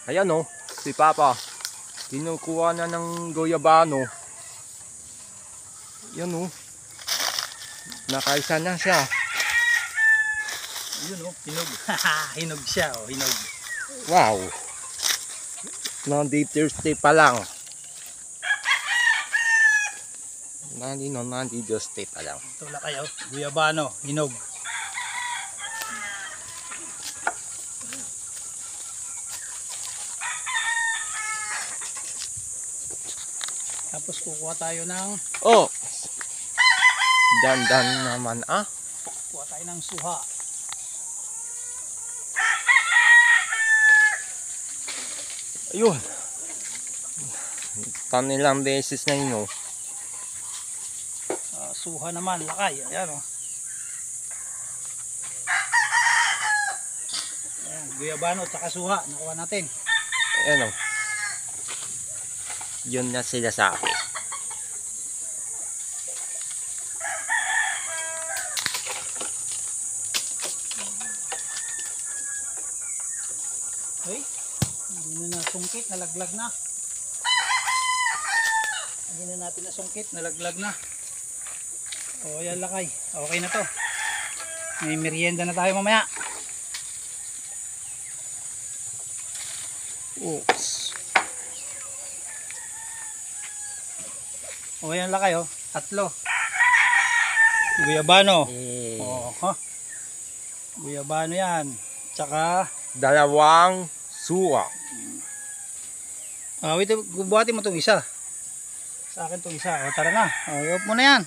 Ayan o, si Papa. Kinukuha na ng goyabano. Yan o. Nakaisa na siya. Yun o, hinog. Hinog siya o, hinog. Wow. Nandi-thirsty pa lang. Nandi-thirsty pa lang. Ito lang kayo, guyabano, hinog. Tapos kukuha tayo ng Oh! Dandan naman ah. kuha tayo ng suha. Ayun. Panilang beses na yun oh. Suha naman, lakay. Ayan o. Ayan, guyabano at saka suha. Nakuha natin. Ayan oh. Yun na sila sa akin. Okay. Hindi na nasungkit, nalaglag na. Hindi na natin nasungkit, nalaglag na. O yan lakay, okay na to. May merienda na tayo mamaya. Oops. O yan lakay o, 3. Guyabano. O, ha? Guyabano yan. Tsaka, 2 suwa. wait, buhatin mo itong isa. Sa akin itong isa. O tara na, o, iop mo na yan.